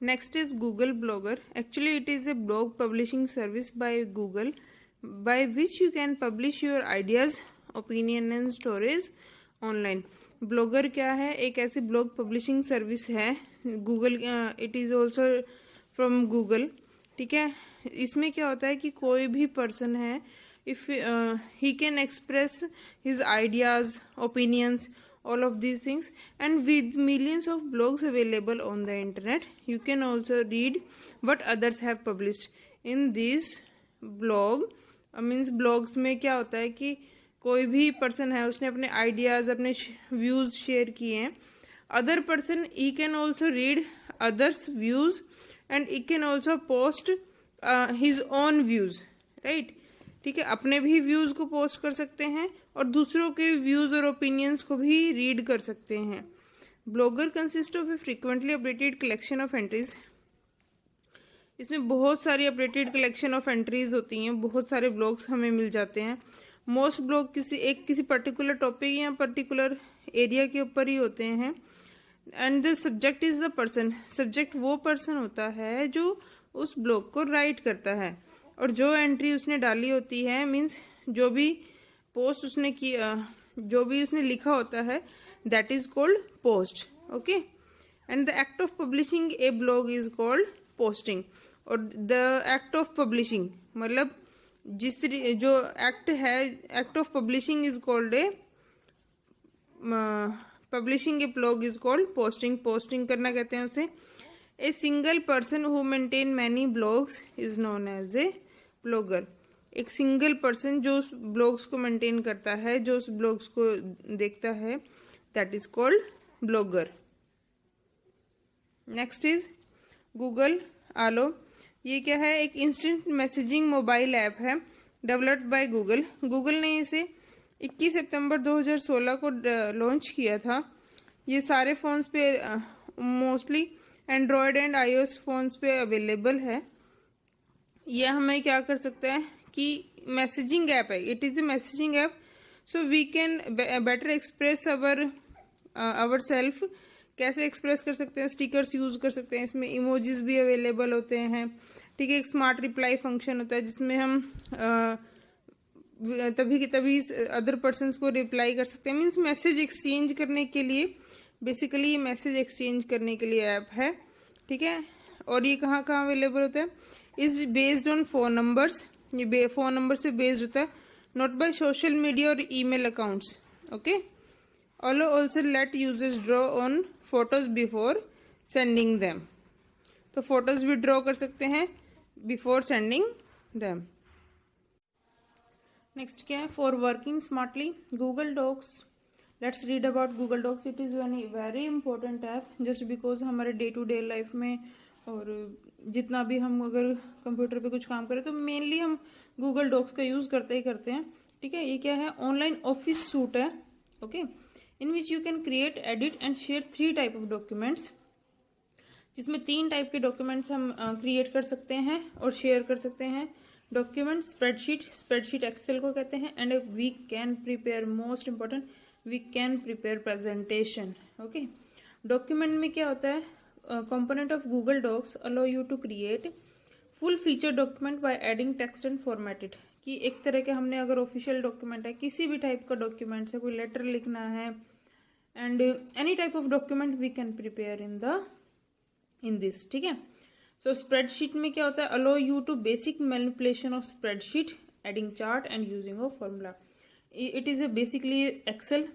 Next is Google Blogger. Actually, it is a blog publishing service by Google by which you can publish your ideas, opinion and stories online. Blogger क्या है? एक ऐसी blog publishing service है Google, it is also from Google, ठीक है। इसमें क्या होता है कि कोई भी पर्सन है, if he can express his ideas, opinions, all of these things, and with millions of blogs available on the internet, you can also read what others have published in this blog. Means blogs में क्या होता है कि कोई भी person है, उसने अपने आइडियाज, अपने व्यूज शेयर किए हैं, other person he can also read others views and he can also post his own views, right, ठीक है। अपने भी व्यूज को पोस्ट कर सकते हैं और दूसरों के व्यूज और ओपिनियंस को भी रीड कर सकते हैं। Blogger consist of A frequently updated collection of entries. इसमें बहुत सारी अपडेटेड कलेक्शन ऑफ एंट्रीज होती हैं, बहुत सारे ब्लॉग्स हमें मिल जाते हैं। मोस्ट ब्लॉग किसी पर्टिकुलर टॉपिक या पर्टिकुलर एरिया के ऊपर ही होते हैं। And the subject is the person. Subject वो पर्सन होता है जो उस ब्लॉग को राइट करता है, और जो एंट्री उसने डाली होती है, मीन्स जो भी पोस्ट उसने किया, जो भी उसने लिखा होता है, that is called post, okay. And the act of publishing a blog is called posting. और द एक्ट ऑफ पब्लिशिंग मतलब जो एक्ट है, act of publishing is called a publishing a blog is called posting. Posting करना कहते हैं उसे। A single person who maintain many blogs is known as a blogger. एक single person जो उस ब्लॉग्स को मेंटेन करता है, जो उस ब्लॉग्स को देखता है, that is called blogger. Next is Google Allo. ये क्या है? एक इंस्टेंट मैसेजिंग मोबाइल ऐप है डेवलप्ड बाय गूगल। गूगल ने इसे 21 सितंबर 2016 को लॉन्च किया था। ये सारे फोन्स पे mostly android and iOS phones पे अवेलेबल है। यह हमें क्या कर सकता है कि मैसेजिंग ऐप है, it is a messaging app, so we can better express our self. कैसे एक्सप्रेस कर सकते हैं? स्टिकर्स यूज कर सकते हैं, इसमें इमोजीज भी अवेलेबल होते हैं, ठीक है। एक स्मार्ट रिप्लाई फंक्शन होता है जिसमें हम तभी अदर पर्सन को रिप्लाई कर सकते हैं। मीन्स मैसेज एक्सचेंज करने के लिए, बेसिकली मैसेज एक्सचेंज करने के लिए ऐप है, ठीक है। और ये कहाँ कहाँ अवेलेबल होता है? Is based on phone numbers. ये फोन नंबर से बेस्ड होता है, नॉट बाय सोशल मीडिया और email accounts, okay. Also let users draw on photos before sending them. तो फोटोज भी ड्रॉ कर सकते हैं बिफोर सेंडिंग देम। नेक्स्ट क्या है? For working smartly Google Docs. Let's read about Google Docs. It is very important app, just because हमारे day to day life में और जितना भी हम अगर कंप्यूटर पे कुछ काम करें तो मेनली हम गूगल डॉक्स का यूज करते ही करते हैं, ठीक है। ये क्या है? ऑनलाइन ऑफिस सूट है, okay, in which you can create, edit and share 3 type of documents. जिसमें 3 टाइप के डॉक्यूमेंट्स हम क्रिएट कर सकते हैं और शेयर कर सकते हैं। डॉक्यूमेंट स्प्रेडशीट एक्सेल को कहते हैं, and we can prepare, most important, we can prepare presentation, okay. Document में क्या होता है? component of Google Docs allow you to create full feature document by adding text and format it। कि एक तरह के हमने अगर ऑफिशियल डॉक्यूमेंट है, किसी भी टाइप का डॉक्यूमेंट है, कोई लेटर लिखना है, and any type of document we can prepare in this, ठीक है। सो स्प्रेडशीट में क्या होता है? Allow you to basic manipulation of spreadsheet, adding chart and using of formula. It is a basically Excel,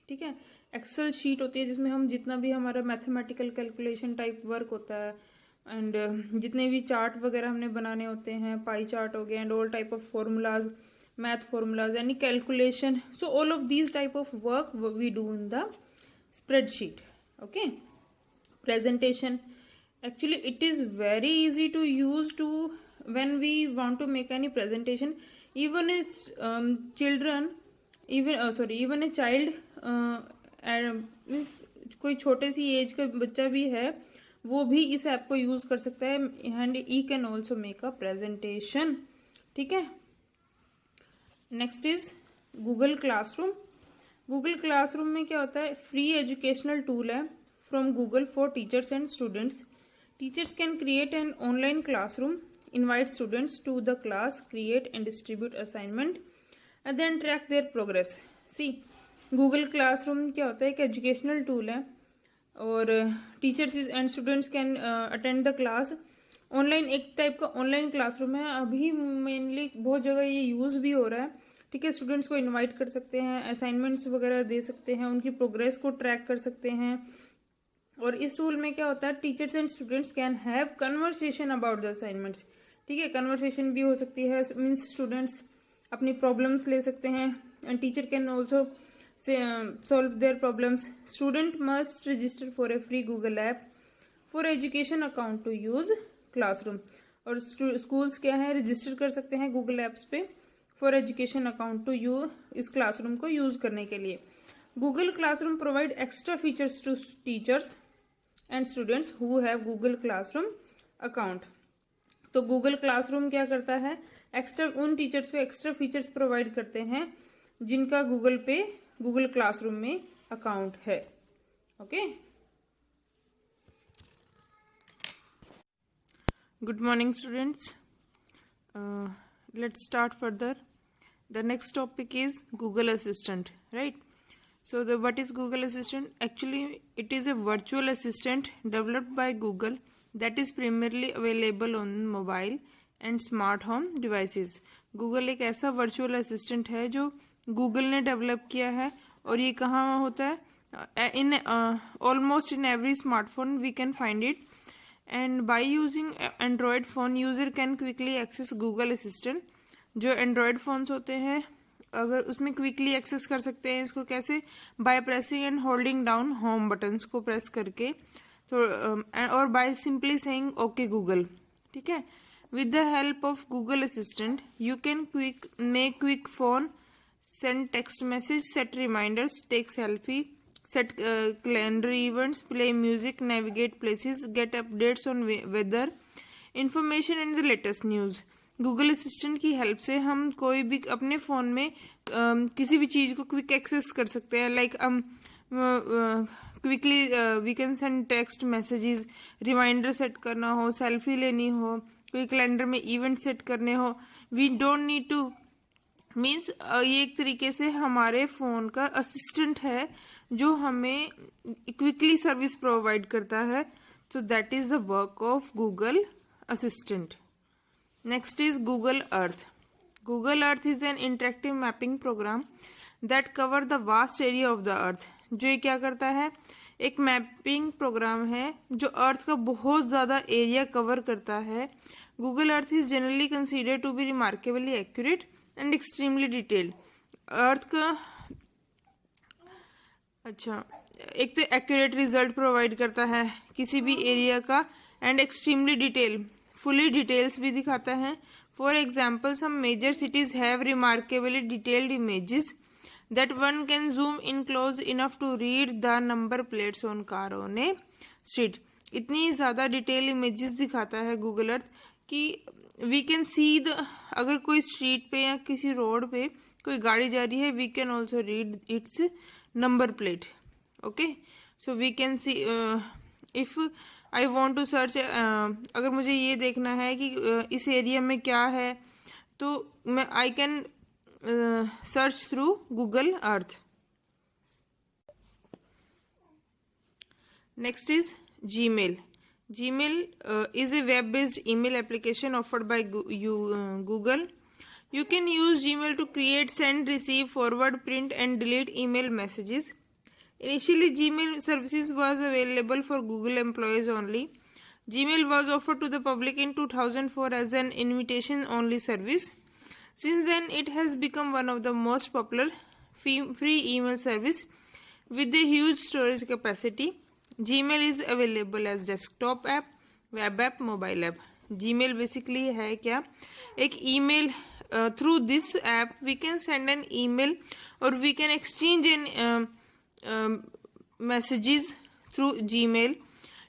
ठीक है। एक्सेल शीट होती है जिसमें हम जितना भी हमारा मैथमेटिकल कैलकुलेशन टाइप वर्क होता है, एंड जितने भी चार्ट वगैरह हमने बनाने होते हैं, पाई चार्ट हो गए, and all type of formulas, math formulas, यानी calculation, so all of these type of work we do in the spreadsheet, okay. Presentation, actually it is very easy to use to when we want to make any presentation. Even as children, even a child, कोई छोटे सी as का बच्चा भी है, वो भी इस app को यूज कर सकता है, and he can also make a presentation, ठीक है। Next is Google classroom. Google classroom में क्या होता है? फ्री एजुकेशनल टूल है from Google for teachers and students. Teachers can create an online classroom, invite students to the class, create and distribute assignment, and then track their progress. See, Google Classroom क्या होता है, एक educational tool है और teachers and students can attend the class online. एक type का online classroom है. अभी मेनली बहुत जगह ये यूज भी हो रहा है. ठीक है, स्टूडेंट्स को इनवाइट कर सकते हैं, असाइनमेंट्स वगैरह दे सकते हैं, उनकी प्रोग्रेस को ट्रैक कर सकते हैं. और इस टूल में क्या होता है, teachers and students can have conversation about the assignments. ठीक है, कन्वर्सेशन भी हो सकती है, मीन्स स्टूडेंट्स अपनी प्रॉब्लम्स ले सकते हैं and teacher can also solve their problems. Student must register for a free Google app for education account to use classroom. और स्कूल्स क्या है, रजिस्टर कर सकते हैं गूगल एप्स पे for education account to use इस क्लासरूम को use करने के लिए. Google classroom provide extra features to teachers and students who have Google classroom account. तो गूगल क्लासरूम क्या करता है, एक्स्ट्रा उन टीचर्स को एक्स्ट्रा फीचर्स प्रोवाइड करते हैं जिनका गूगल क्लासरूम में अकाउंट है. Okay, good morning students. Let's start further. The next topic is Google assistant, right? So what is Google Assistant? Actually, it is a virtual assistant developed by Google that is primarily available on mobile and smart home devices. Google एक ऐसा virtual assistant है जो Google ने develop किया है और ये कहाँ होता है, in almost in every smartphone we can find it. And by using Android phone, user can quickly access Google Assistant. जो Android phones होते हैं अगर उसमें क्विकली एक्सेस कर सकते हैं इसको. कैसे? By pressing and holding down home buttons को प्रेस करके, तो और by simply saying okay Google. ठीक है, with the help of Google assistant you can make quick phone, send text message, set reminders, take selfie, set calendar events, play music, navigate places, get updates on weather, information and the latest news. Google assistant की help से हम कोई भी अपने phone में किसी भी चीज को क्विक एक्सेस कर सकते हैं. Like quickly we can send text messages, reminder set करना हो, सेल्फी लेनी हो, कोई कैलेंडर में इवेंट सेट करने हो. We don't need to means ये एक तरीके से हमारे फोन का असिस्टेंट है जो हमें क्विकली सर्विस प्रोवाइड करता है. So that is the work of Google assistant. Next is Google Earth. Google Earth is an interactive mapping program that cover the vast area of the earth. जो ये क्या करता है, एक मैपिंग प्रोग्राम है जो अर्थ का बहुत ज्यादा एरिया कवर करता है. Google Earth is generally considered to be remarkably accurate and extremely detailed. Earth का एक तो एक्यूरेट रिजल्ट प्रोवाइड करता है किसी भी एरिया का and extremely detail, fully details भी दिखाता है. For example, some major cities have remarkably detailed images that one can zoom in close enough to read the number plates on car on a street. इतनी ज्यादा detail images दिखाता है Google अर्थ कि we can सी अगर कोई street पे या किसी रोड पे कोई गाड़ी जा रही है, we can also read its number plate. Okay, so we can see if I want to search, अगर मुझे ये देखना है कि इस एरिया में क्या है तो मैं I can search through Google Earth. Next is Gmail. Gmail is a web-based email application offered by Google. You can use Gmail to create, send, receive, forward, print, and delete email messages. Initially, Gmail services was available for Google employees only. Gmail was offered to the public in 2004 as an invitation-only service. Since then, it has become one of the most popular free email service with a huge storage capacity. Gmail is available as desktop app, web app, mobile app. Gmail basically है क्या, एक email through this app we can send an email or we can exchange an messages through Gmail.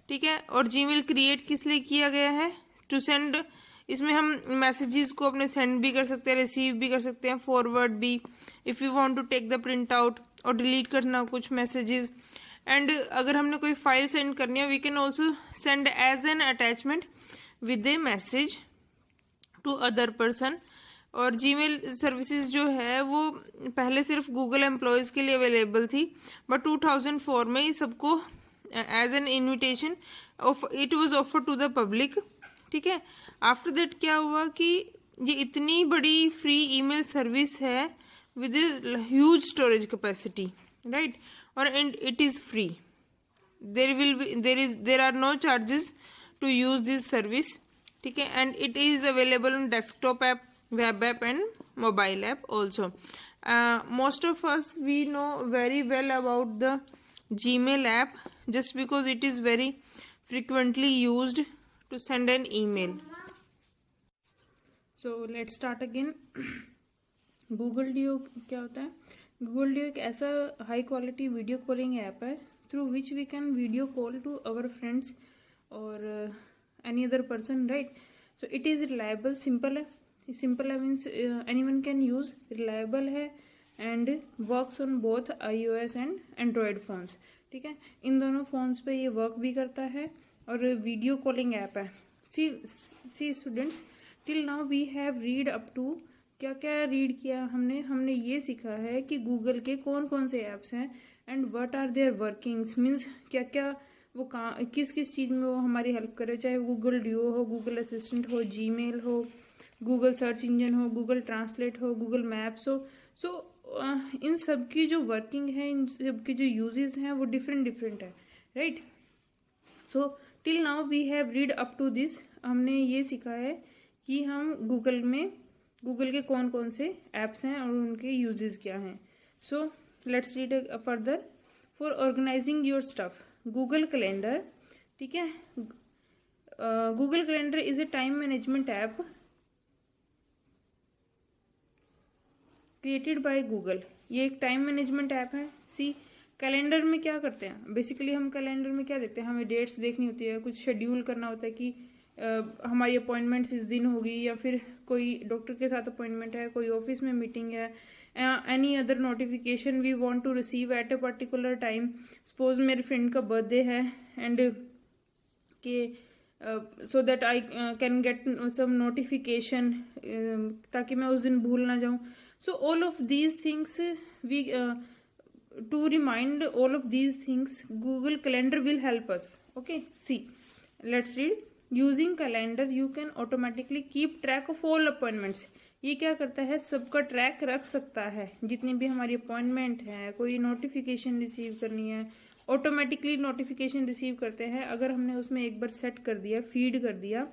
ठीक है, और Gmail create किस लिए किया गया है, टू सेंड. इसमें हम मैसेजेस को अपने सेंड भी कर सकते हैं, रिसीव भी कर सकते हैं, फॉरवर्ड भी, if you want to take the print out और डिलीट करना कुछ मैसेजेस, एंड अगर हमने कोई फाइल सेंड करनी है we can also send as an attachment with a message to other person. और जीमेल सर्विसेज जो है वो पहले सिर्फ गूगल एम्प्लॉयज के लिए अवेलेबल थी, बट 2004 में ये सबको as an invitation it was offer to the public. ठीक है, आफ्टर दैट क्या हुआ कि ये इतनी बड़ी फ्री ईमेल सर्विस है with huge storage capacity, right, और and it is free, there are no charges to use this service. ठीक है, and it is available on desktop app, web app and mobile app also. Most of us we know very well about the Gmail app just because it is very frequently used to send an email. So let's start again. Google Duo क्या होता है? Google Duo एक ऐसा high quality video calling app है through which we can video call to our friends or any other person, right? So it is reliable, simple है, simple है means anyone can use, reliable है and works on both iOS and Android phones. ठीक है, इन दोनों phones पे ये work भी करता है और वीडियो कॉलिंग ऐप है। See students, till now we have read up to, क्या क्या रीड किया हमने ये सीखा है कि गूगल के कौन कौन से ऐप्स हैं and what are their workings, means क्या क्या वो किस किस चीज़ में वो हमारी हेल्प करे, चाहे गूगल ड्यूओ हो, गूगल असिस्टेंट हो, जीमेल हो, गूगल सर्च इंजन हो, गूगल ट्रांसलेट हो, गूगल मैप्स हो। सो इन सब की जो वर्किंग है, इन सब की जो यूजेस हैं वो डिफरेंट डिफरेंट है, right. So till now we have read up to this, हमने ये सीखा है कि हम गूगल के कौन कौन से एप्स हैं और उनके यूजेस क्या हैं। So let's read further. For organizing your stuff, Google calendar. ठीक है, Google calendar is a time management app created by Google. ये एक टाइम मैनेजमेंट ऐप है। सी कैलेंडर में क्या करते हैं, बेसिकली हम कैलेंडर में क्या देखते हैं, हमें डेट्स देखनी होती है, कुछ शेड्यूल करना होता है कि हमारी अपॉइंटमेंट्स इस दिन होगी, या फिर कोई डॉक्टर के साथ अपॉइंटमेंट है, कोई ऑफिस में मीटिंग है, any other notification we want to receive at a particular time. Suppose मेरे फ्रेंड का बर्थडे है एंड के so that I can get some notification, ताकि मैं उस दिन भूल ना जाऊं। So all of these things to remind all of these things, Google Calendar will help us. Okay, see, let's read. Using calendar, you can automatically keep track of all appointments. ये क्या करता है, सबका ट्रैक रख सकता है, जितनी भी हमारी अपॉइंटमेंट है, कोई नोटिफिकेशन रिसीव करनी है, ऑटोमेटिकली नोटिफिकेशन रिसीव करते हैं अगर हमने उसमें एक बार सेट कर दिया, फीड कर दिया।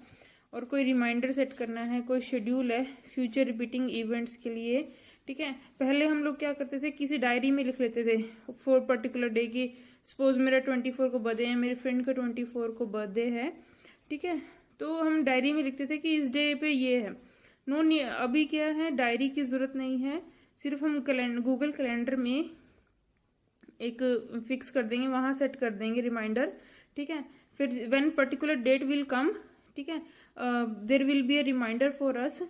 और कोई रिमाइंडर सेट करना है, कोई शेड्यूल है फ्यूचर रिपीटिंग इवेंट्स के लिए। ठीक है, पहले हम लोग क्या करते थे, किसी डायरी में लिख लेते थे फॉर पर्टिकुलर डे की, सपोज मेरा 24 को बर्थडे है, मेरे फ्रेंड का 24 को बर्थडे है। ठीक है, तो हम डायरी में लिखते थे कि इस डे पे ये है। अभी क्या है, डायरी की जरूरत नहीं है, सिर्फ हम गूगल कैलेंडर में एक फिक्स कर देंगे, वहां सेट कर देंगे रिमाइंडर। ठीक है, फिर when particular date will come, ठीक है, there will be a reminder for us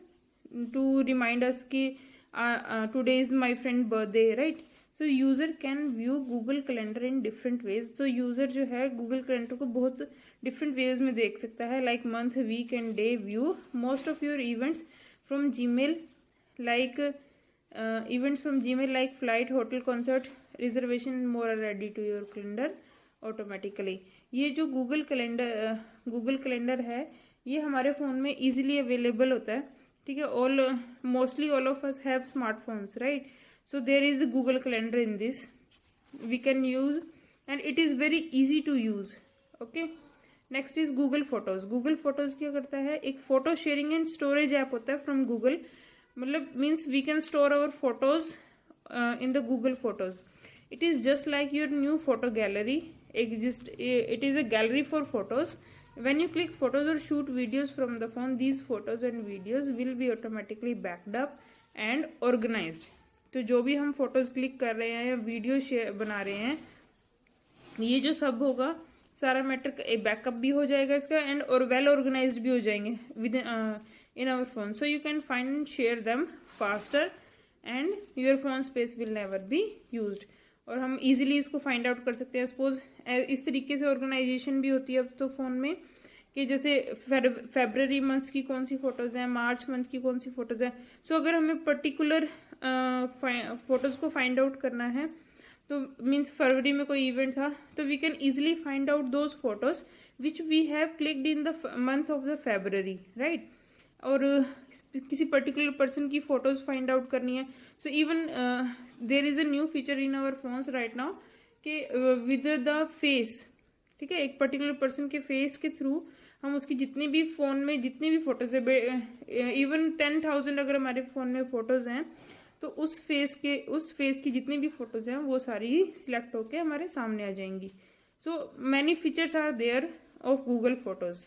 to remind us कि today is my friend birthday, right. So user can view Google calendar in different ways. तो user जो है Google calendar को बहुत different ways में देख सकता है, like month, week and day view most of your events from Gmail, like flight, hotel, concert, reservation more are ready to your calendar automatically. ये जो गूगल कैलेंडर है ये हमारे फोन में इजीली अवेलेबल होता है। ठीक है, mostly all of us have smartphones, right. So there is Google calendar in this, we can use and it is very easy to use. Okay, next is Google photos. Google photos क्या करता है, एक photo sharing and storage app होता है from Google, मतलब means we can store our photos in the Google photos. It is just like your new photo gallery. It is a gallery for photos. When you click photos or shoot videos from the phone, these photos and videos will be automatically backed up and organized. तो जो भी हम photos click कर रहे हैं या video बना रहे हैं, ये जो सब होगा सारा मैटर बैकअप भी हो जाएगा इसका, एंड और वेल ऑर्गेनाइज्ड भी हो जाएंगे within our phone. So you can find and share them faster and your phone space will never be used. और हम इजीली इसको फाइंड आउट कर सकते हैं। सपोज इस तरीके से ऑर्गेनाइजेशन भी होती है अब तो फ़ोन में, कि जैसे फेब्रवरी मंथ्स की कौन सी फोटोज़ हैं, मार्च मंथ की कौन सी फोटोज़ हैं। सो अगर हमें पर्टिकुलर फोटोज़ को फाइंड आउट करना है, तो मीन्स फरवरी में कोई इवेंट था, तो we can easily find out those photos which we have clicked in the month of the February, right. और किसी पर्टिकुलर पर्सन की फोटोज फाइंड आउट करनी है, so even there is a new feature in our phones right now कि with the face, ठीक है, एक particular person के फेस के थ्रू हम उसकी जितनी भी फोन में जितनी भी फोटोज है, इवन 10,000 अगर हमारे फोन में फोटोज हैं, तो उस फेस की जितनी भी फोटोज हैं वो सारी सिलेक्ट होके हमारे सामने आ जाएंगी। So many features are there of Google photos.